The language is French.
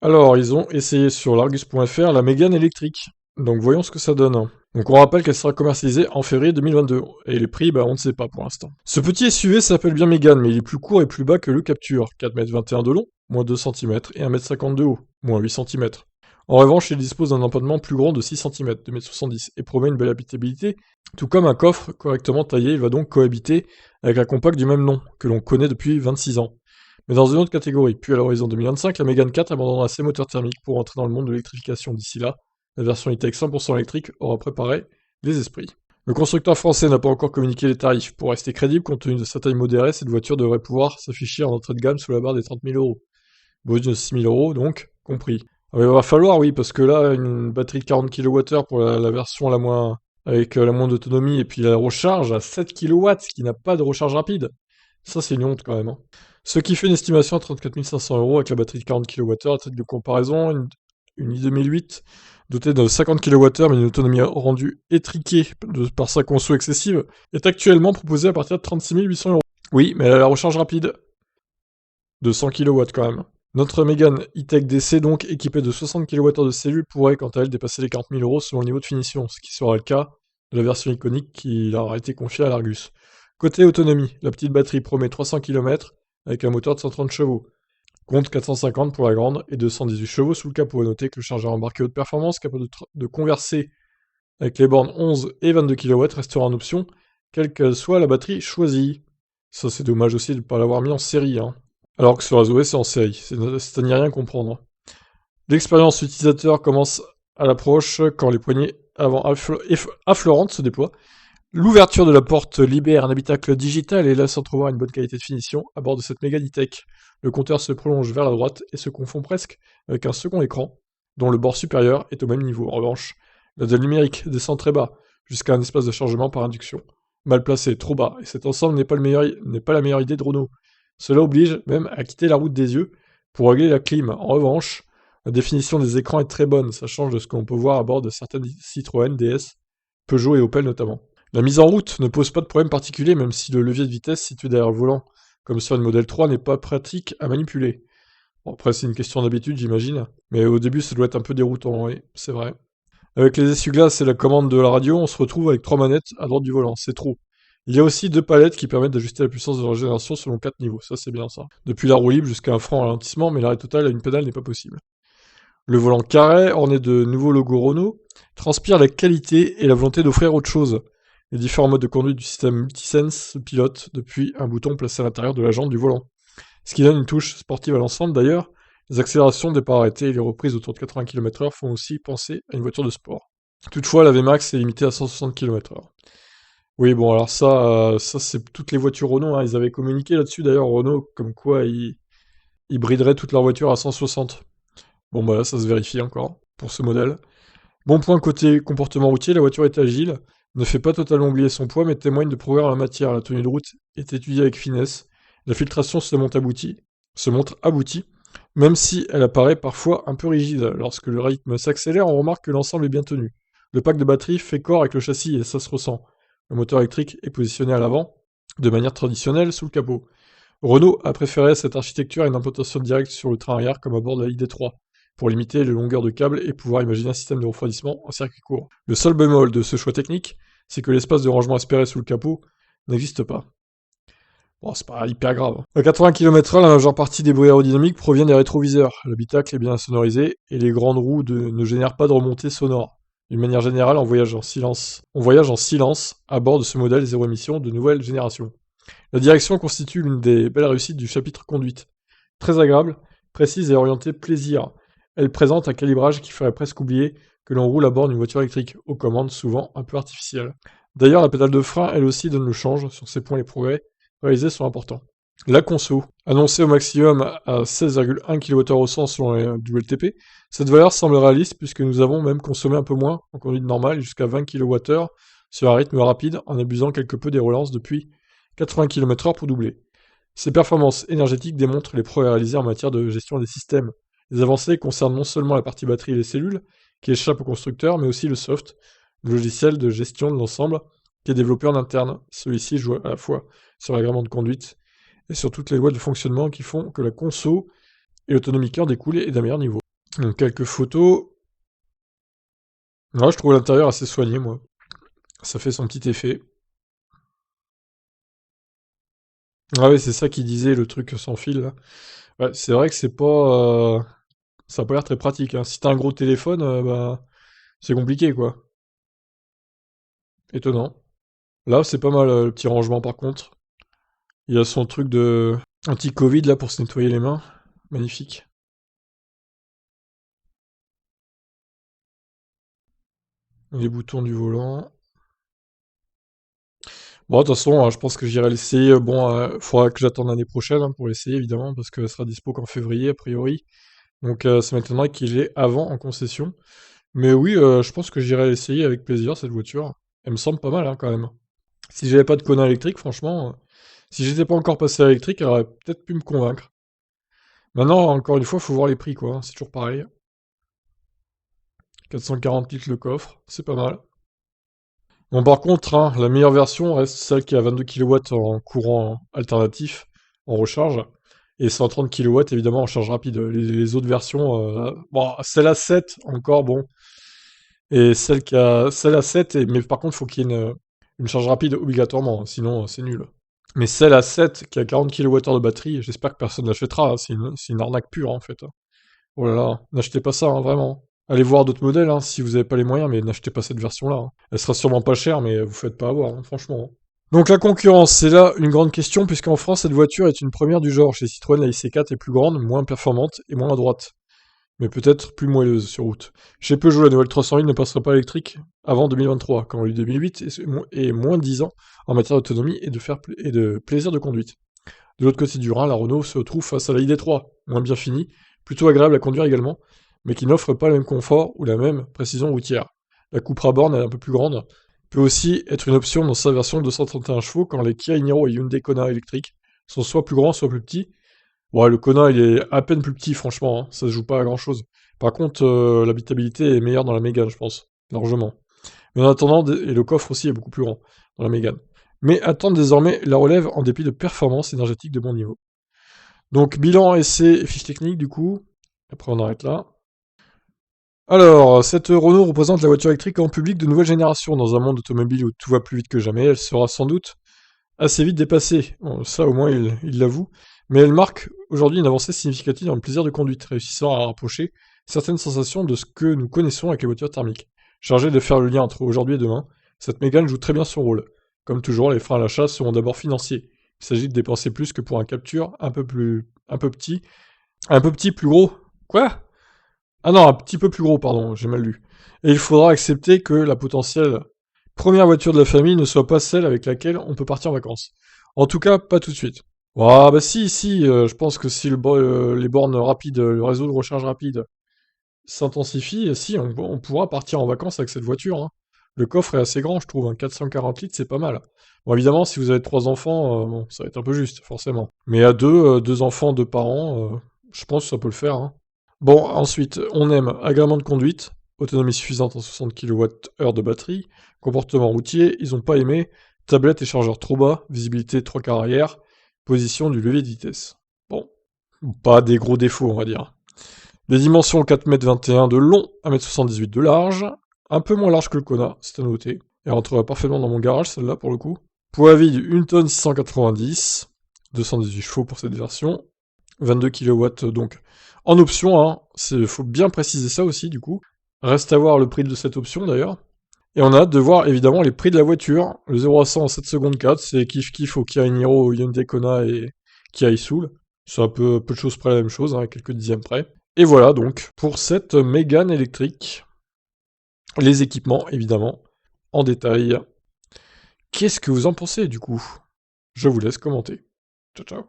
Alors, ils ont essayé sur l'Argus.fr la Mégane électrique. Donc voyons ce que ça donne. Donc on rappelle qu'elle sera commercialisée en février 2022. Et les prix, on ne sait pas pour l'instant. Ce petit SUV s'appelle bien Mégane, mais il est plus court et plus bas que le Capture. 4,21 m de long, moins 2 cm, et 1,50 m de haut, moins 8 cm. En revanche, il dispose d'un empattement plus grand de 6 cm, 2,70 m, et promet une belle habitabilité. Tout comme un coffre correctement taillé, il va donc cohabiter avec la compacte du même nom, que l'on connaît depuis 26 ans. Mais dans une autre catégorie. Puis à l'horizon 2025, la Mégane 4 abandonnera ses moteurs thermiques pour entrer dans le monde de l'électrification. D'ici là, la version e-tech 100% électrique aura préparé les esprits. Le constructeur français n'a pas encore communiqué les tarifs. Pour rester crédible, compte tenu de sa taille modérée, cette voiture devrait pouvoir s'afficher en entrée de gamme sous la barre des 30 000 euros. Bonus de 6 000 euros, donc, compris. Ah, il va falloir, oui, parce que là, une batterie de 40 kWh pour la version la moins, avec la moins d'autonomie, et puis la recharge à 7 kW, qui n'a pas de recharge rapide. Ça, c'est une honte quand même, hein. Ce qui fait une estimation à 34 500 euros avec la batterie de 40 kWh. À titre de comparaison, une i2008 dotée de 50 kWh mais une autonomie rendue étriquée par sa conso excessive est actuellement proposée à partir de 36 800 euros. Oui, mais elle a la recharge rapide de 100 kW quand même. Notre Mégane E-Tech DC, donc équipée de 60 kWh de cellules, pourrait quant à elle dépasser les 40 000 euros selon le niveau de finition, ce qui sera le cas de la version iconique qui leur a été confiée à l'Argus. Côté autonomie, la petite batterie promet 300 km avec un moteur de 130 chevaux. Compte 450 pour la grande et 218 chevaux sous le capot. À noter que le chargeur embarqué haute performance, capable de converser avec les bornes 11 et 22 kW, restera en option, quelle que soit la batterie choisie. Ça, c'est dommage aussi de ne pas l'avoir mis en série, hein. Alors que sur Zoé, c'est en série. C'est à n'y rien comprendre. L'expérience utilisateur commence à l'approche quand les poignées avant affleurantes se déploient. L'ouverture de la porte libère un habitacle digital et laisse entrevoir une bonne qualité de finition à bord de cette Mégane E-Tech. Le compteur se prolonge vers la droite et se confond presque avec un second écran, dont le bord supérieur est au même niveau. En revanche, la dalle numérique descend très bas, jusqu'à un espace de chargement par induction. Mal placé, trop bas, et cet ensemble n'est pas la meilleure idée de Renault. Cela oblige même à quitter la route des yeux pour régler la clim. En revanche, la définition des écrans est très bonne, ça change de ce qu'on peut voir à bord de certaines Citroën, DS, Peugeot et Opel notamment. La mise en route ne pose pas de problème particulier, même si le levier de vitesse situé derrière le volant, comme sur une Model 3, n'est pas pratique à manipuler. Bon, après, c'est une question d'habitude, j'imagine, mais au début, ça doit être un peu déroutant, oui, c'est vrai. Avec les essuie-glaces et la commande de la radio, on se retrouve avec 3 manettes à droite du volant, c'est trop. Il y a aussi 2 palettes qui permettent d'ajuster la puissance de régénération selon 4 niveaux, ça c'est bien ça. Depuis la roue libre jusqu'à un frein à ralentissement, mais l'arrêt total à une pédale n'est pas possible. Le volant carré, orné de nouveaux logos Renault, transpire la qualité et la volonté d'offrir autre chose. Les différents modes de conduite du système Multisense se pilotent depuis un bouton placé à l'intérieur de la jante du volant. Ce qui donne une touche sportive à l'ensemble d'ailleurs. Les accélérations, départ arrêté et les reprises autour de 80 km/h font aussi penser à une voiture de sport. Toutefois, la VMAX est limitée à 160 km/h. Oui, bon, alors ça c'est toutes les voitures Renault, hein. Ils avaient communiqué là-dessus d'ailleurs, Renault, comme quoi ils brideraient toutes leurs voitures à 160. Bon, bah là, ça se vérifie encore pour ce modèle. Bon point côté comportement routier, la voiture est agile, ne fait pas totalement oublier son poids, mais témoigne de progrès en la matière. La tenue de route est étudiée avec finesse. La filtration se montre aboutie, même si elle apparaît parfois un peu rigide. Lorsque le rythme s'accélère, on remarque que l'ensemble est bien tenu. Le pack de batterie fait corps avec le châssis et ça se ressent. Le moteur électrique est positionné à l'avant, de manière traditionnelle, sous le capot. Renault a préféré cette architecture à une implantation directe sur le train arrière comme à bord de la ID3 pour limiter les longueurs de câbles et pouvoir imaginer un système de refroidissement en circuit court. Le seul bémol de ce choix technique, c'est que l'espace de rangement espéré sous le capot n'existe pas. Bon, c'est pas hyper grave. À 80 km/h, la majeure partie des bruits aérodynamiques provient des rétroviseurs. L'habitacle est bien sonorisé et les grandes roues ne génèrent pas de remontées sonores. D'une manière générale, on voyage en silence à bord de ce modèle zéro émission de nouvelle génération. La direction constitue l'une des belles réussites du chapitre conduite. Très agréable, précise et orientée plaisir. Elle présente un calibrage qui ferait presque oublier que l'on roule à bord d'une voiture électrique, aux commandes souvent un peu artificielles. D'ailleurs, la pédale de frein, elle aussi, donne le change. Sur ces points, les progrès réalisés sont importants. La conso, annoncée au maximum à 16,1 kWh au 100 selon les WLTP, cette valeur semble réaliste puisque nous avons même consommé un peu moins en conduite normale, jusqu'à 20 kWh sur un rythme rapide en abusant quelque peu des relances depuis 80 km/h pour doubler. Ces performances énergétiques démontrent les progrès réalisés en matière de gestion des systèmes. Les avancées concernent non seulement la partie batterie et les cellules, qui échappent au constructeur, mais aussi le soft, le logiciel de gestion de l'ensemble, qui est développé en interne. Celui-ci joue à la fois sur l'agrément de conduite et sur toutes les lois de fonctionnement qui font que la conso et l'autonomie qui en découle est d'un meilleur niveau. Donc quelques photos. Ouais, je trouve l'intérieur assez soigné, moi. Ça fait son petit effet. Ah ouais, c'est ça qui disait le truc sans fil, là. Ouais, c'est vrai que c'est pas... ça a pas l'air très pratique, hein. Si t'as un gros téléphone, bah... c'est compliqué, quoi. Étonnant. Là, c'est pas mal, le petit rangement, par contre. Il y a son truc de... anti-Covid, là, pour se nettoyer les mains. Magnifique. Les boutons du volant. Bon, de toute façon, je pense que j'irai l'essayer. Bon, faudra que j'attende l'année prochaine hein, pour l'essayer, évidemment, parce qu'elle sera dispo qu'en février, a priori. Donc, ça m'étonnerait qu'il ait avant en concession. Mais oui, je pense que j'irai l'essayer avec plaisir, cette voiture. Elle me semble pas mal, hein, quand même. Si j'avais pas de Kona électrique, franchement, si j'étais pas encore passé à l'électrique, elle aurait peut-être pu me convaincre. Maintenant, encore une fois, faut voir les prix, quoi, hein, c'est toujours pareil. 440 litres le coffre, c'est pas mal. Bon, par contre, hein, la meilleure version reste celle qui a 22 kW en courant alternatif, en recharge, et 130 kW évidemment en charge rapide. Les autres versions, bon, celle à 7 encore, bon, et celle à 7, mais par contre, faut qu'il y ait une charge rapide obligatoirement, hein, sinon c'est nul. Mais celle à 7 qui a 40 kWh de batterie, j'espère que personne l'achètera, hein, c'est une arnaque pure en fait, hein. Oh là là, n'achetez pas ça, hein, vraiment. Allez voir d'autres modèles, hein, si vous n'avez pas les moyens, mais n'achetez pas cette version-là, hein. Elle sera sûrement pas chère, mais vous faites pas avoir, hein, franchement. Donc la concurrence, c'est là une grande question, puisqu'en France, cette voiture est une première du genre. Chez Citroën, la IC4 est plus grande, moins performante et moins à droite. Mais peut-être plus moelleuse sur route. Chez Peugeot, la nouvelle 308 ne passera pas électrique avant 2023, quand le 2008 est moins de 10 ans en matière d'autonomie et de plaisir de conduite. De l'autre côté du Rhin, la Renault se trouve face à la ID3, moins bien finie, plutôt agréable à conduire également, mais qui n'offre pas le même confort ou la même précision routière. La Cupra Born est un peu plus grande, peut aussi être une option dans sa version de 231 chevaux quand les Kia Niro et Hyundai Kona électriques sont soit plus grands, soit plus petits. Ouais, le Kona il est à peine plus petit franchement, hein, ça se joue pas à grand chose. Par contre, l'habitabilité est meilleure dans la Mégane, je pense, largement. Mais en attendant, et le coffre aussi est beaucoup plus grand dans la Mégane. Mais attendent désormais la relève en dépit de performances énergétiques de bon niveau. Donc bilan, essai et fiche technique du coup. Après on arrête là. Alors, cette Renault représente la voiture électrique en public de nouvelle génération. Dans un monde automobile où tout va plus vite que jamais, elle sera sans doute assez vite dépassée. Bon, ça au moins il l'avoue. Mais elle marque aujourd'hui une avancée significative dans le plaisir de conduite, réussissant à rapprocher certaines sensations de ce que nous connaissons avec les voitures thermiques. Chargée de faire le lien entre aujourd'hui et demain, cette Mégane joue très bien son rôle. Comme toujours, les freins à l'achat seront d'abord financiers. Il s'agit de dépenser plus que pour un Capture un peu petit, plus gros. Quoi? Ah non, un petit peu plus gros, pardon, j'ai mal lu. Et il faudra accepter que la potentielle première voiture de la famille ne soit pas celle avec laquelle on peut partir en vacances. En tout cas, pas tout de suite. Ah bah si, je pense que si les bornes rapides, le réseau de recharge rapide s'intensifie, si, on pourra partir en vacances avec cette voiture, hein. Le coffre est assez grand, je trouve, hein, 440 litres, c'est pas mal. Bon, évidemment, si vous avez 3 enfants, bon, ça va être un peu juste, forcément. Mais à deux enfants, 2 parents, je pense que ça peut le faire, hein. Bon, ensuite, on aime agrément de conduite, autonomie suffisante en 60 kWh de batterie, comportement routier, ils ont pas aimé, tablette et chargeur trop bas, visibilité 3 quarts arrière, position du levier de vitesse. Bon, pas des gros défauts, on va dire. Des dimensions 4,21 m de long, 1,78 m de large, un peu moins large que le Kona, c'est à noter. Elle rentrera parfaitement dans mon garage, celle-là, pour le coup. Poids vide, 1 tonne 690, 218 chevaux pour cette version, 22 kW donc. En option, hein, faut bien préciser ça aussi, du coup. Reste à voir le prix de cette option, d'ailleurs. Et on a hâte de voir, évidemment, les prix de la voiture. Le 0 à 100 en 7 secondes 4, c'est kiff-kiff au Kia Niro, au Hyundai Kona et Kia Isoul. C'est un peu de choses près la même chose, hein, quelques dixièmes près. Et voilà donc pour cette Mégane électrique. Les équipements, évidemment, en détail. Qu'est-ce que vous en pensez du coup? Je vous laisse commenter. Ciao ciao.